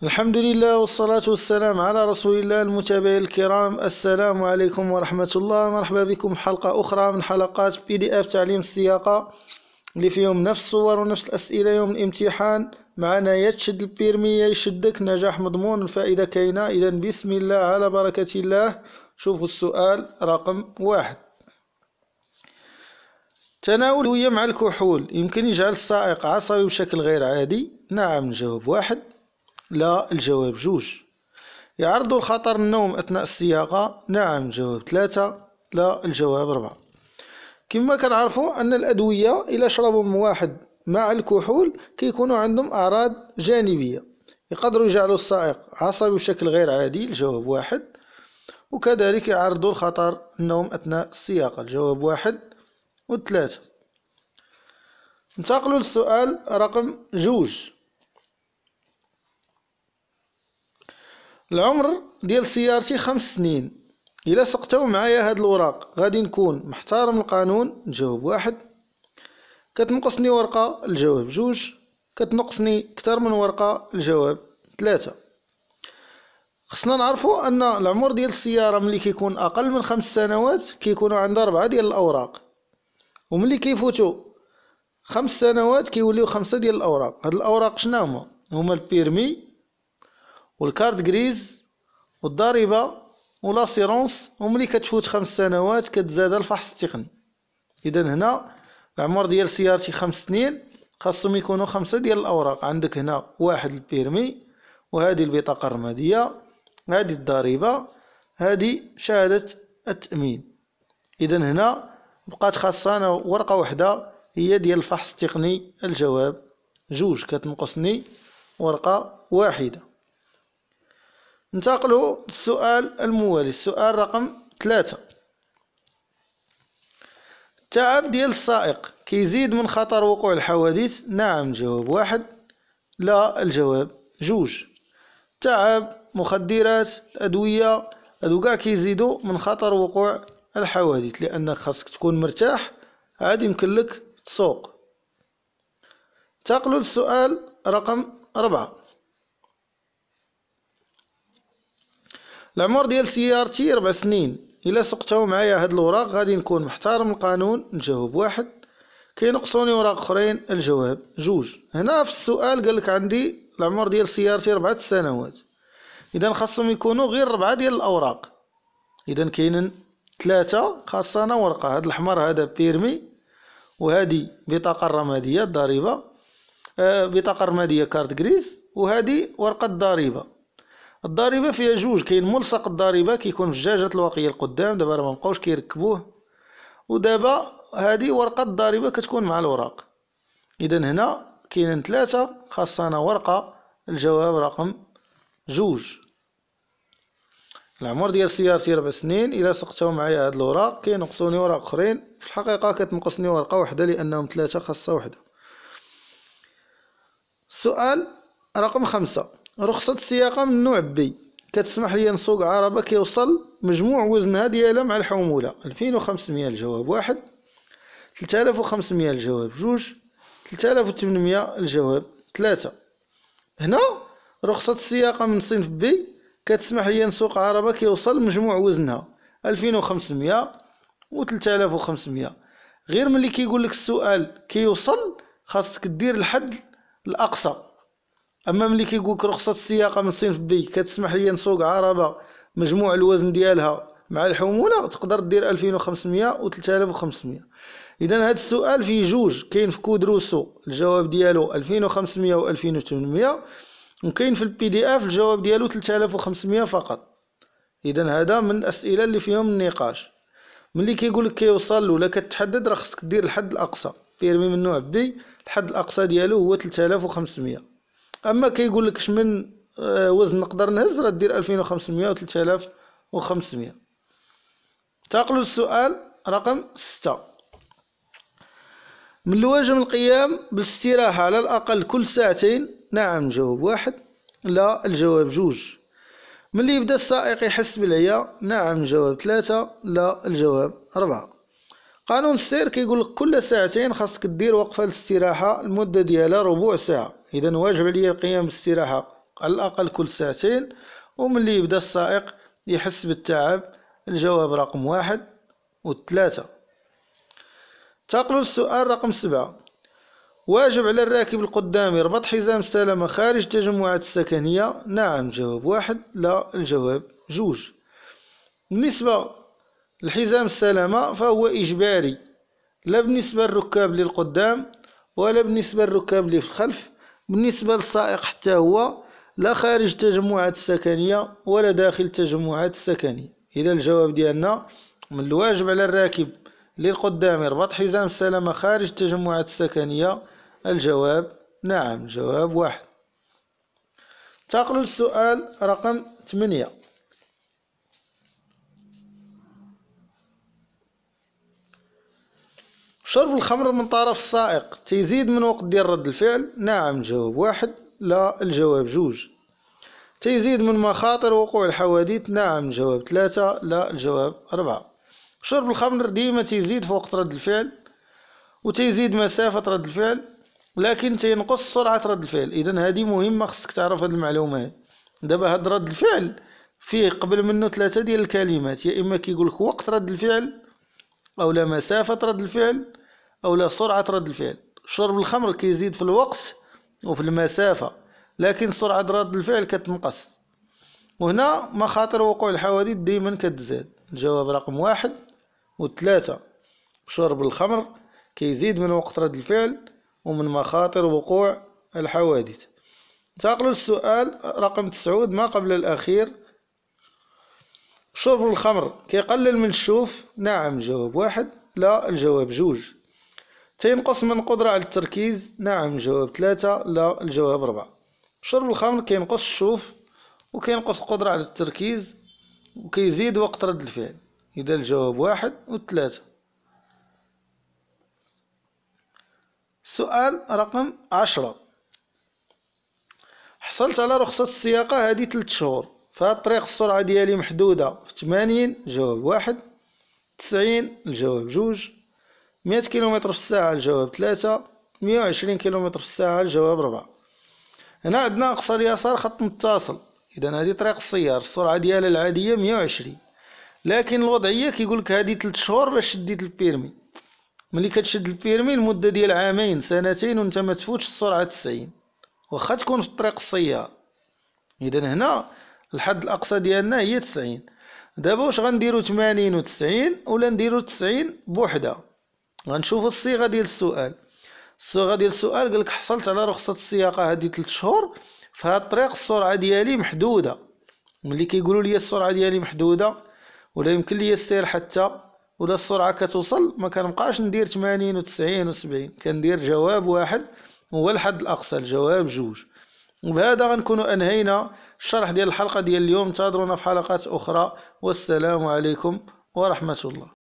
الحمد لله والصلاة والسلام على رسول الله. المتابعين الكرام، السلام عليكم ورحمة الله. مرحبا بكم في حلقة أخرى من حلقات PDF تعليم السياقة اللي فيهم نفس الصور ونفس الأسئلة يوم الامتحان. معنا يا تشد البيرمي يا يشدك، نجاح مضمون، الفائدة كاينة. إذا بسم الله على بركة الله. شوفوا السؤال رقم 1. تناول الأدوية مع الكحول يمكن يجعل السائق عصبي بشكل غير عادي؟ نعم الجواب 1. لا الجواب 2. يعرض الخطر النوم أثناء السياقة؟ نعم الجواب 3. لا الجواب 4. كما كنعرفوا أن الأدوية إلا شربهم واحد مع الكحول كيكونوا عندهم أعراض جانبية يقدروا يجعلوا السائق عصبي بشكل غير عادي، الجواب 1. وكذلك يعرضوا الخطر النوم أثناء السياقة، الجواب 1 و3. ننتقلوا للسؤال رقم 2. العمر ديال سيارتي 5 سنين. إلا سقتو معايا هاد الوراق غادي نكون محترم القانون، الجواب 1. كتنقصني ورقة، الجواب 2. كتنقصني كتر من ورقة، الجواب 3. خصنا نعرفو أن العمر ديال السيارة ملي كيكون أقل من 5 سنوات كيكونوا عندها 4 ديال الأوراق، وملي كيفوتو 5 سنوات كيوليو 5 ديال الأوراق. هاد الأوراق شناهما؟ هما البيرمي والكارت غريز والضريبة ولاسيرونس، وملي كتفوت 5 سنوات كتزاد الفحص التقني. إذا هنا العمر ديال سيارتي 5 سنين، خاصهم يكونوا 5 ديال الأوراق. عندك هنا 1 البيرمي، وهذه البطاقة الرمادية، هذه الضريبة، هذه شهادة التأمين. إذا هنا بقات خاصنا ورقة واحدة هي ديال الفحص التقني، الجواب 2. كتنقصني ورقة واحدة. ننتقلوا للسؤال الموالي، السؤال رقم 3. التعب ديال السائق كيزيد من خطر وقوع الحوادث؟ نعم الجواب 1. لا الجواب 2. التعب، مخدرات، أدوية، هادو كاع كيزيدوا من خطر وقوع الحوادث، لأنك خاصك تكون مرتاح عاد يمكن لك تسوق. ننتقلوا للسؤال رقم 4. العمر ديال سيارتي 4 سنين. إلا سقتو معايا هاد الوراق غادي نكون محترم القانون، الجواب 1. كينقصوني وراق اخرين، الجواب 2. هنا في السؤال قالك عندي العمر ديال سيارتي 4 سنوات، اذا خاصهم يكونوا غير 4 ديال الاوراق. اذا كاينين 3 خاصنا ورقه. هاد الاحمر هذا بيرمي، وهذه بطاقه الرماديه الضريبه، بطاقه رماديه كارت غريز، وهذه ورقه الضريبه. الضريبه فيها 2، كاين ملصق الضريبه كيكون في الجاجه الوقيه القدام، دابا راه مابقاوش كيركبوه، ودابا هذه ورقه الضريبه كتكون مع الوراق. اذا هنا كاينين 3 خاصنا ورقه، الجواب رقم 2. العمر ديال سيارتي 4 سنين، إلا سقتو معايا هاد الوراق كينقصوني وراق اخرين، في الحقيقه كتنقصني ورقه واحده لانهم 3 خاصها وحده. السؤال رقم 5. رخصة السياقة من نوع بي كتسمح لي نسوق عربة كيوصل مجموع وزنها ديالها مع الحمولة 2500، الجواب 1. 3500 الجواب 2. 3800 الجواب 3. هنا رخصة السياقة من صنف بي كتسمح لي نسوق عربة كيوصل مجموع وزنها 2500 و 3500. غير ملي كيقول لك السؤال كيوصل خاصك دير الحد الأقصى. اما ملي كيقولك رخصة السياقة من صنف بي كتسمح لي نسوق عربة مجموع الوزن ديالها مع الحمولة، تقدر دير 2500 و 3500. اذا هذا السؤال فيه 2، كاين في كود روسو الجواب ديالو 2500 و 2800، وكاين في PDF الجواب ديالو 3500 فقط. اذا هذا من الاسئله اللي فيهم النقاش. ملي كيقولك كيوصل ولا كتحدد راه خصك دير الحد الاقصى. بيرمي من نوع بي الحد الاقصى ديالو هو 3500. اما كيقول لك من وزن نقدر نهز راه دير 2500 و 3500. انتقلوا للسؤال رقم 6. من الواجب القيام بالاستراحة على الأقل كل 2 ساعات؟ نعم الجواب 1. لا الجواب 2. ملي يبدا السائق يحس بالعيا؟ نعم الجواب 3. لا الجواب 4. قانون السير كيقول لك كل 2 ساعات خاصك دير وقفة للاستراحة المدة ديالها ربع ساعة. إذا واجب عليا القيام بالاستراحة على الأقل كل ساعتين، وملي يبدا السائق يحس بالتعب. الجواب رقم 1 و3. انتقلوا للسؤال رقم 7. واجب على الراكب القدامي ربط حزام السلامة خارج التجمعات السكنية. نعم الجواب 1، لا الجواب 2. بالنسبة لحزام السلامة فهو إجباري، لا بالنسبة للركاب اللي القدام ولا بالنسبة للركاب اللي في الخلف. بالنسبة للسائق حتى هو لا خارج التجمعات السكنية ولا داخل التجمعات السكنية. إذا الجواب ديالنا من الواجب على الراكب للقدامي ربط حزام السلامة خارج التجمعات السكنية. الجواب نعم الجواب 1. انتقلوا للسؤال رقم 8. شرب الخمر من طرف السائق تيزيد من وقت ديال رد الفعل. نعم الجواب 1، لا الجواب 2. تيزيد من مخاطر وقوع الحوادث. نعم الجواب 3، لا الجواب 4. شرب الخمر ديما تيزيد في وقت رد الفعل وتيزيد مسافة رد الفعل، لكن تينقص سرعة رد الفعل. إذا هذه مهمة، خصك تعرف هذه المعلومة. دابا هاد رد الفعل فيه قبل منه 3 ديال الكلمات، يا إما كيقولك وقت رد الفعل أو لا مسافة رد الفعل أو لا سرعة رد الفعل. شرب الخمر كيزيد في الوقت وفي المسافة، لكن سرعة رد الفعل كتنقص. وهنا مخاطر وقوع الحوادث ديما كتزاد. الجواب رقم 1 و3. شرب الخمر كيزيد من وقت رد الفعل ومن مخاطر وقوع الحوادث. انتقلوا للسؤال رقم 9 ما قبل الأخير. شرب الخمر كيقلل من الشوف. نعم الجواب 1، لا الجواب 2. تينقص من القدرة على التركيز. نعم الجواب 3، لا الجواب 4. شرب الخمر كينقص الشوف وكينقص القدرة على التركيز وكيزيد وقت رد الفعل. إذا الجواب 1 و3. سؤال رقم 10. حصلت على رخصة السياقة هذه 3 شهور، فهاد الطريق السرعة ديالي محدودة في 80. الجواب 1. 90 الجواب 2. 100 كيلومتر في الساعة الجواب 3. 120 كيلومتر في الساعة الجواب 4. هنا عندنا أقصى اليسار خط متصل، إذا هذه طريق السيار السرعة ديالها العادية 120، لكن الوضعية كيقولك هذه 3 شهور باش شديت البيرمي. ملي كتشد البيرمي المدة ديال عامين سنتين وانت ما تفوتش السرعة 90 واخا تكون في طريق السيار. إذا هنا الحد الأقصى ديالنا هي 90. دابا واش غنديرو 80 و 90 ولا نديرو 90 بوحدة؟ غنشوفو الصيغة ديال السؤال. الصيغة ديال السؤال قالك حصلت على رخصة السياقة هذه 3 شهور، فهاد الطريق السرعة ديالي محدودة. ملي كيقولوا لي السرعة ديالي محدودة ولا يمكن لي السير حتى ولا السرعة كتوصل، ما كنبقاش ندير 80 و 90 و 70، كندير جواب واحد هو الحد الأقصى الجواب 2. وبهذا غنكونوا أنهينا الشرح ديال الحلقة ديال اليوم. انتظرونا في حلقات أخرى، والسلام عليكم ورحمة الله.